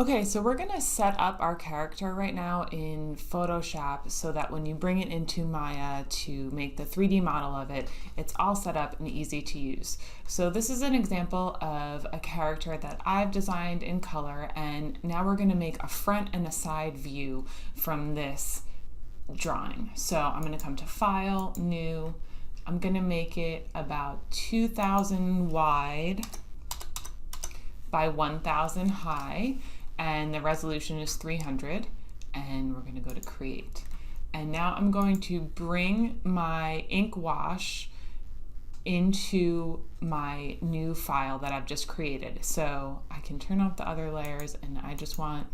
Okay, so we're gonna set up our character right now in Photoshop so that when you bring it into Maya to make the 3D model of it, it's all set up and easy to use. So this is an example of a character that I've designed in color, and now we're gonna make a front and a side view from this drawing. So I'm gonna come to File, New. I'm gonna make it about 2000 wide by 1000 high. And the resolution is 300, and we're going to go to create. And now I'm going to bring my ink wash into my new file that I've just created. So I can turn off the other layers, and I just want,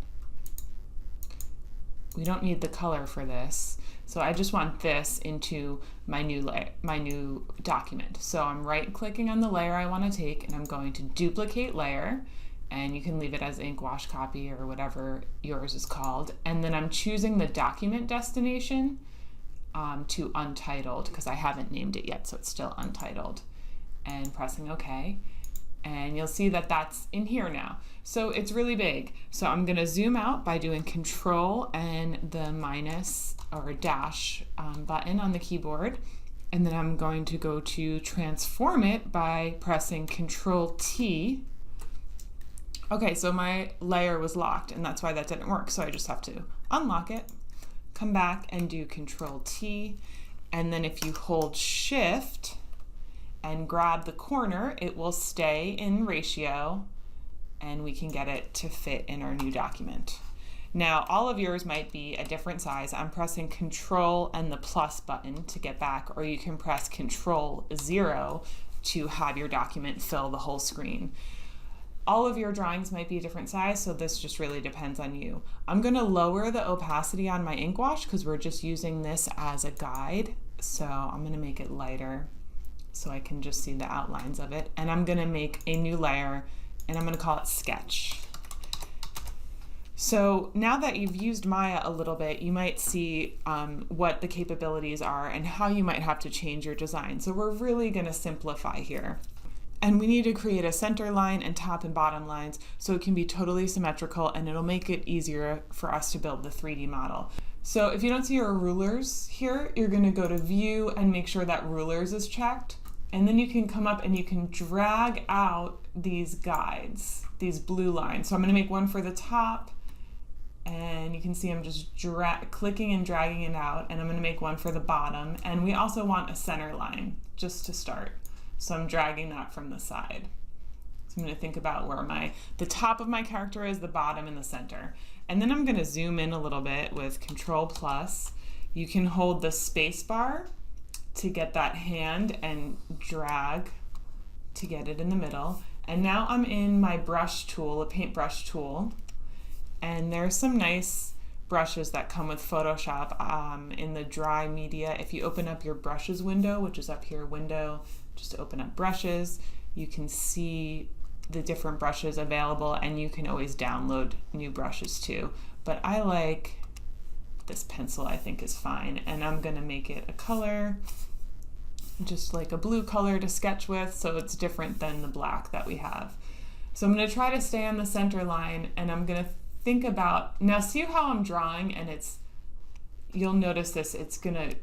we don't need the color for this. So I just want this into my new layer, my new document. So I'm right clicking on the layer I want to take, and I'm going to duplicate layer. And you can leave it as ink wash copy or whatever yours is called. And then I'm choosing the document destination to Untitled, because I haven't named it yet, so it's still Untitled. And pressing OK. And you'll see that that's in here now. So it's really big. So I'm going to zoom out by doing Control and the minus or dash button on the keyboard. And then I'm going to go to transform it by pressing Control T. Okay, so my layer was locked, and that's why that didn't work. So I just have to unlock it, come back and do Control T. And then if you hold Shift and grab the corner, it will stay in ratio, and we can get it to fit in our new document. Now, all of yours might be a different size. I'm pressing Control and the plus button to get back, or you can press Control 0 to have your document fill the whole screen. All of your drawings might be a different size, so this just really depends on you. I'm gonna lower the opacity on my ink wash because we're just using this as a guide. So I'm gonna make it lighter so I can just see the outlines of it. And I'm gonna make a new layer, and I'm gonna call it Sketch. So now that you've used Maya a little bit, you might see what the capabilities are and how you might have to change your design. So we're really gonna simplify here. And we need to create a center line and top and bottom lines so it can be totally symmetrical, and it'll make it easier for us to build the 3D model. So if you don't see your rulers here, you're going to go to View and make sure that Rulers is checked. And then you can come up and you can drag out these guides, these blue lines. So I'm going to make one for the top, and you can see I'm just clicking and dragging it out, and I'm going to make one for the bottom. And we also want a center line just to start. So I'm dragging that from the side. So I'm going to think about where the top of my character is, the bottom, and the center. And then I'm going to zoom in a little bit with Control plus. You can hold the space bar to get that hand and drag to get it in the middle. And now I'm in my brush tool, a paintbrush tool. And there's some nice brushes that come with Photoshop in the dry media. If you open up your brushes window, which is up here, window, just open up brushes, you can see the different brushes available, and you can always download new brushes too. But I like this pencil, I think is fine, and I'm gonna make it a color, just like a blue color to sketch with, so it's different than the black that we have. So I'm gonna try to stay on the center line, and I'm gonna think about, now see how I'm drawing, and you'll notice this, it's gonna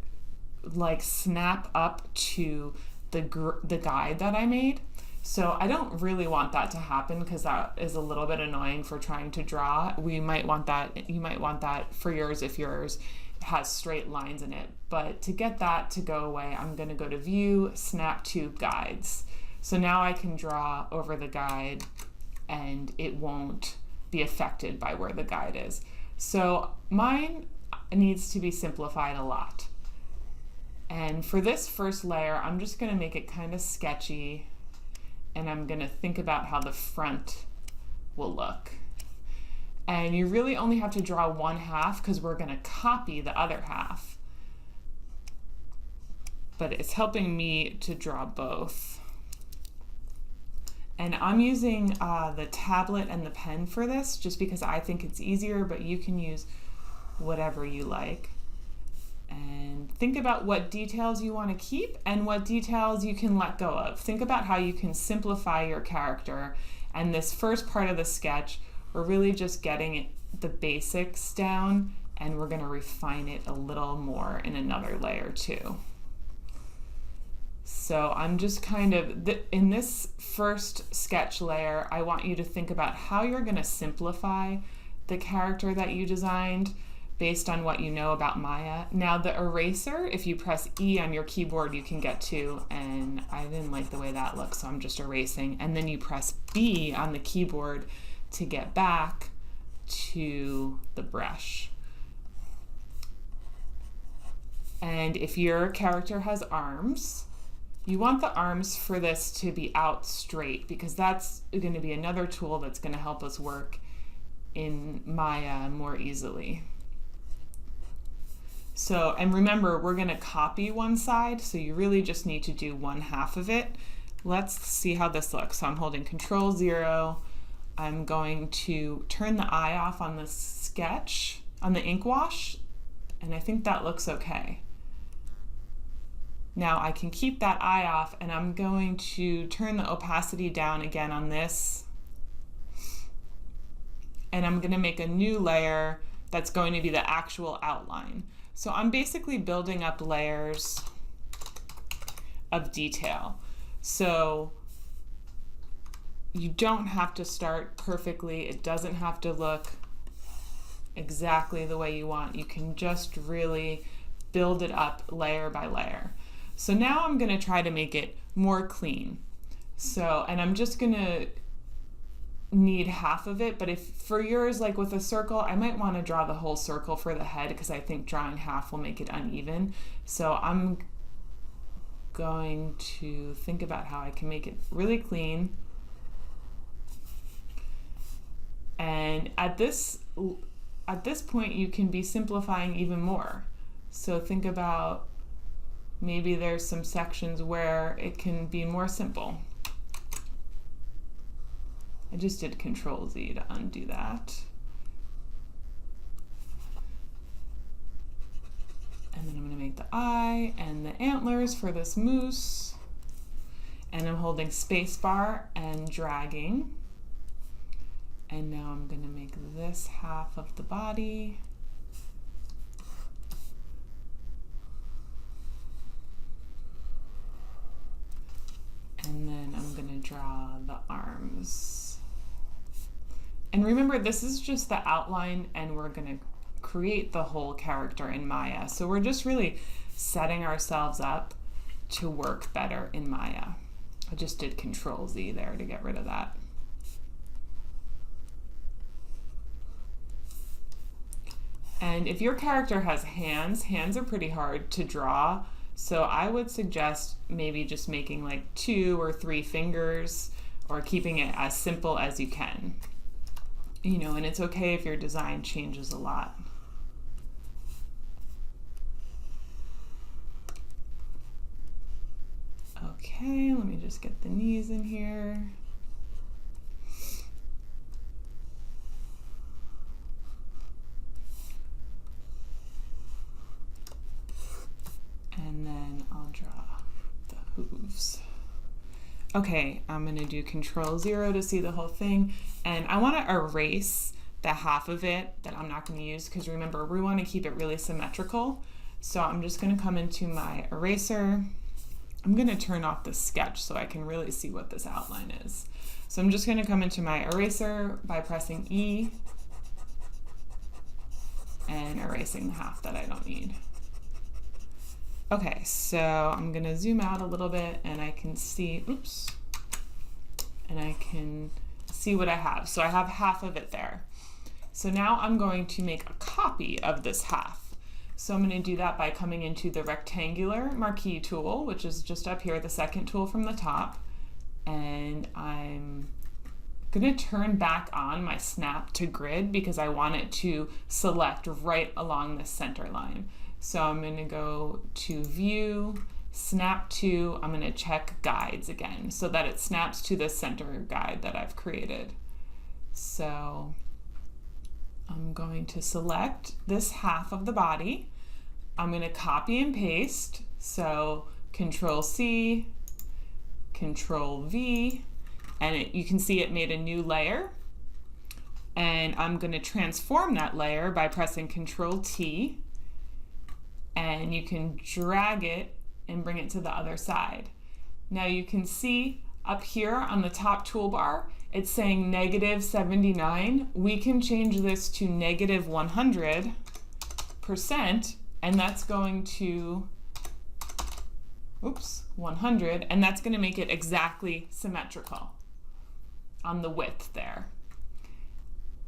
like snap up to the guide that I made. So I don't really want that to happen because that is a little bit annoying for trying to draw. You might want that for yours if yours has straight lines in it. But to get that to go away, I'm gonna go to View, Snap to Guides. So now I can draw over the guide and it won't be affected by where the guide is. So mine needs to be simplified a lot. And for this first layer, I'm just gonna make it kind of sketchy, and I'm gonna think about how the front will look. And you really only have to draw one half because we're gonna copy the other half. But it's helping me to draw both. And I'm using the tablet and the pen for this just because I think it's easier, but you can use whatever you like. And think about what details you want to keep and what details you can let go of. Think about how you can simplify your character. And this first part of the sketch, We're really just getting the basics down, and we're going to refine it a little more in another layer too. So I'm just kind of, in this first sketch layer, I want you to think about how you're going to simplify the character that you designed based on what you know about Maya. Now the eraser, if you press E on your keyboard, you can get to, and I didn't like the way that looks, so I'm just erasing. And then you press B on the keyboard to get back to the brush. And if your character has arms, you want the arms for this to be out straight, because that's going to be another tool that's going to help us work in Maya more easily. So, and remember, we're going to copy one side, so you really just need to do one half of it. Let's see how this looks. So I'm holding Control 0. I'm going to turn the eye off on the sketch, on the ink wash, and I think that looks okay. Now I can keep that eye off, and I'm going to turn the opacity down again on this, and I'm going to make a new layer that's going to be the actual outline. So I'm basically building up layers of detail. So you don't have to start perfectly. It doesn't have to look exactly the way you want. You can just really build it up layer by layer. So now I'm going to try to make it more clean. So, and I'm just going to need half of it, but if for yours, like with a circle, I might want to draw the whole circle for the head, because I think drawing half will make it uneven. So I'm going to think about how I can make it really clean. And at this point, you can be simplifying even more. So think about, maybe there's some sections where it can be more simple. I just did Control Z to undo that. And then I'm going to make the eye and the antlers for this moose. And I'm holding spacebar and dragging. And now I'm going to make this half of the body. And then I'm going to draw the arms. And remember, this is just the outline, and we're going to create the whole character in Maya. So we're just really setting ourselves up to work better in Maya. I just did Control Z there to get rid of that. And if your character has hands, hands are pretty hard to draw. So I would suggest maybe just making like 2 or 3 fingers, or keeping it as simple as you can. You know, and it's okay if your design changes a lot. Okay, let me just get the knees in here. And then I'll draw the hooves. Okay, I'm going to do Control 0 to see the whole thing. And I want to erase the half of it that I'm not going to use, because remember, we want to keep it really symmetrical. So I'm just going to come into my eraser. I'm going to turn off the sketch so I can really see what this outline is. So I'm just going to come into my eraser by pressing E and erasing the half that I don't need. Okay, so I'm going to zoom out a little bit, and I can see, oops, and I can see what I have. So I have half of it there. So now I'm going to make a copy of this half. So I'm going to do that by coming into the rectangular Marquee tool, which is just up here, the second tool from the top. And I'm going to turn back on my snap to grid, because I want it to select right along the center line. So I'm going to go to View, Snap to, I'm going to check Guides again, so that it snaps to the center guide that I've created. So I'm going to select this half of the body. I'm going to copy and paste. So Control C, Control V, and you can see it made a new layer. And I'm going to transform that layer by pressing Control T, and you can drag it and bring it to the other side. Now you can see up here on the top toolbar, it's saying -79. We can change this to -100%, and that's going to, 100, and that's going to make it exactly symmetrical on the width there.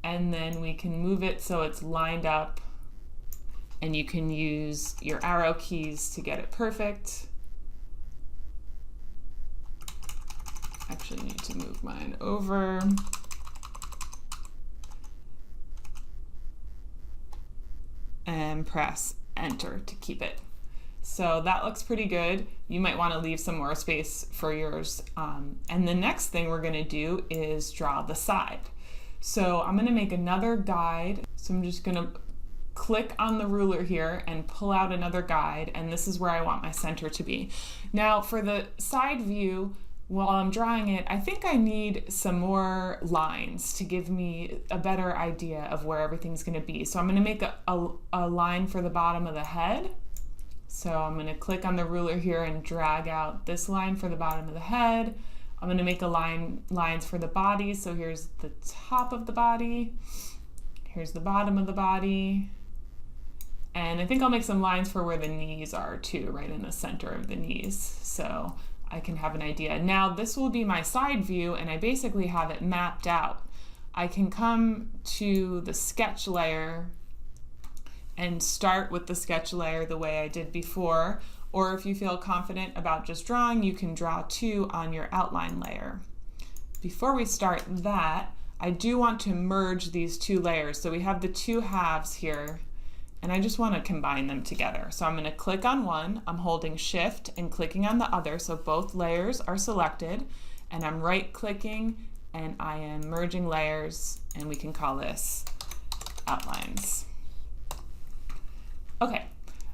And then we can move it so it's lined up, and you can use your arrow keys to get it perfect. Actually need to move mine over. And press Enter to keep it. So that looks pretty good. You might want to leave some more space for yours. And the next thing we're going to do is draw the side. So I'm going to make another guide. So I'm just going to click on the ruler here and pull out another guide, and this is where I want my center to be. Now for the side view, while I'm drawing it, I think I need some more lines to give me a better idea of where everything's going to be. So I'm going to make a line for the bottom of the head. So I'm going to click on the ruler here and drag out this line for the bottom of the head. I'm going to make lines for the body. So here's the top of the body. Here's the bottom of the body. And I think I'll make some lines for where the knees are too, right in the center of the knees, so I can have an idea. Now this will be my side view, and I basically have it mapped out. I can come to the sketch layer and start with the sketch layer the way I did before, or if you feel confident about just drawing, you can draw two on your outline layer. Before we start that, I do want to merge these two layers. So we have the two halves here, and I just want to combine them together. So I'm going to click on one, I'm holding Shift and clicking on the other, so both layers are selected, and I'm right clicking and I am merging layers, and we can call this outlines. Okay,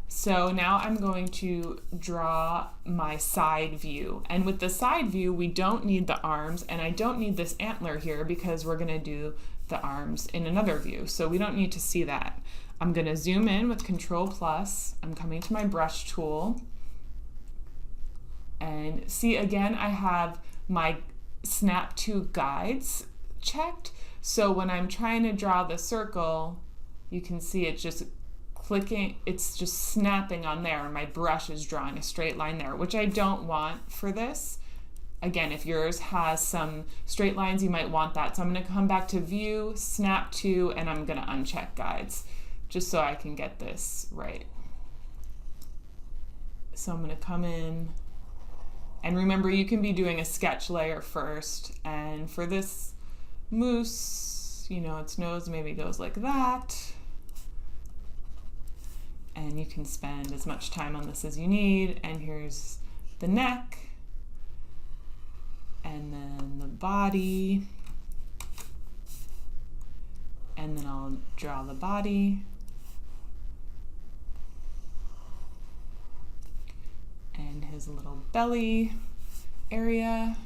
so now I'm going to draw my side view, and with the side view we don't need the arms, and I don't need this antler here because we're going to do the arms in another view, so we don't need to see that. I'm going to zoom in with Control Plus. I'm coming to my brush tool, and see again I have my Snap to Guides checked, so when I'm trying to draw the circle, you can see it just clicking, it's just snapping on there, and my brush is drawing a straight line there, which I don't want for this. Again, if yours has some straight lines, you might want that. So I'm going to come back to View, Snap to, and I'm going to uncheck Guides, just so I can get this right. So I'm going to come in, and remember you can be doing a sketch layer first, and for this moose, you know, its nose maybe goes like that, and you can spend as much time on this as you need. And here's the neck, and then the body, and then I'll draw the body, and his little belly area,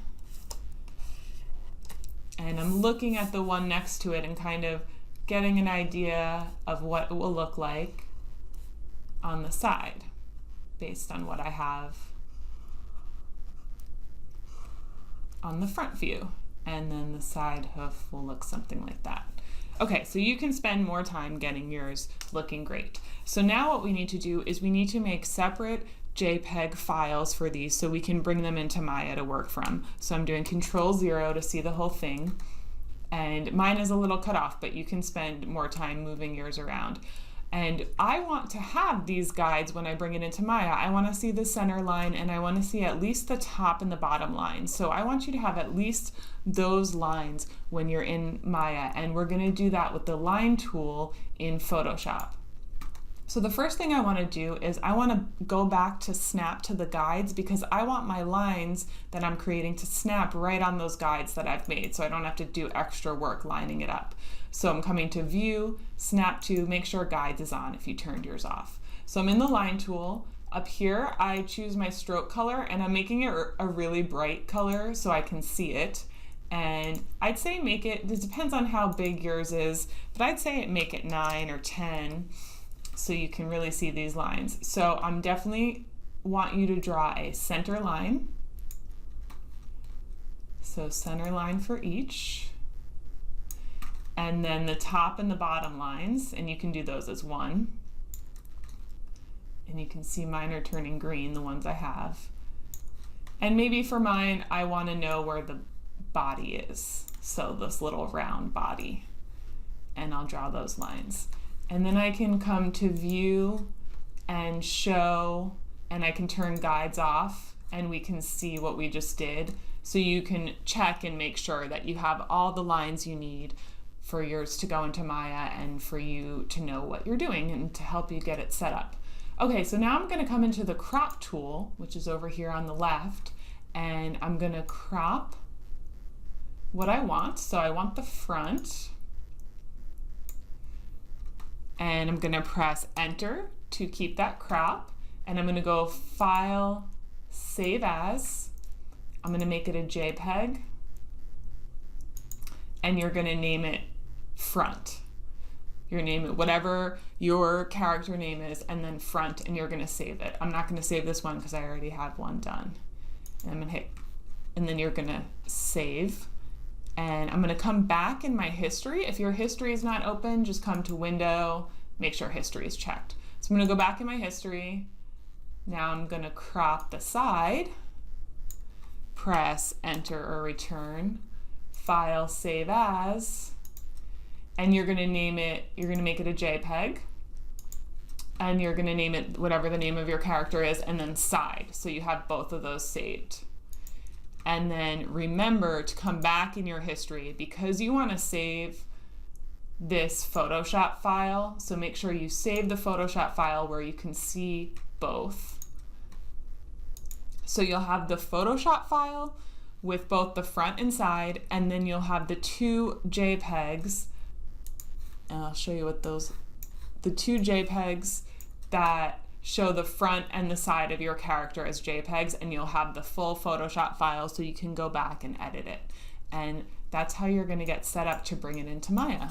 and I'm looking at the one next to it and kind of getting an idea of what it will look like on the side based on what I have on the front view, and then the side hoof will look something like that. Okay, so you can spend more time getting yours looking great. So now what we need to do is we need to make separate JPEG files for these so we can bring them into Maya to work from. So I'm doing Control-0 to see the whole thing, and mine is a little cut off, but you can spend more time moving yours around. And I want to have these guides when I bring it into Maya. I want to see the center line, and I want to see at least the top and the bottom line. So I want you to have at least those lines when you're in Maya, and we're going to do that with the line tool in Photoshop. So the first thing I want to do is I want to go back to Snap to the Guides, because I want my lines that I'm creating to snap right on those guides that I've made, so I don't have to do extra work lining it up. So I'm coming to View, Snap to, make sure Guides is on if you turned yours off. So I'm in the line tool. Up here I choose my stroke color, and I'm making it a really bright color so I can see it. And I'd say this depends on how big yours is, but I'd say make it 9 or 10 so you can really see these lines. So I'm definitely want you to draw a center line. So center line for each. And then the top and the bottom lines, and you can do those as one. And you can see mine are turning green, the ones I have. And maybe for mine, I want to know where the body is. So this little round body. And I'll draw those lines. And then I can come to view and show, and I can turn guides off, and we can see what we just did. So you can check and make sure that you have all the lines you need for yours to go into Maya and for you to know what you're doing and to help you get it set up. Okay, so now I'm going to come into the crop tool, which is over here on the left, and I'm going to crop what I want. So I want the front, and I'm going to press Enter to keep that crop, and I'm going to go File, Save As. I'm going to make it a JPEG, and you're going to name it Front. Your name it whatever your character name is, and then front, and you're going to save it. I'm not going to save this one because I already have one done. And I'm going to hit, and then you're going to save. And I'm going to come back in my history. If your history is not open, just come to Window, make sure history is checked. So I'm going to go back in my history. Now I'm going to crop the side, press Enter or Return, File, Save As, and you're going to name it, you're going to make it a JPEG, and you're going to name it whatever the name of your character is, and then side, so you have both of those saved. And then remember to come back in your history because you want to save this Photoshop file, so make sure you save the Photoshop file where you can see both. So you'll have the Photoshop file with both the front and side, and then you'll have the two JPEGs, and I'll show you what the two JPEGs that show the front and the side of your character as JPEGs, and you'll have the full Photoshop file so you can go back and edit it. And that's how you're going to get set up to bring it into Maya.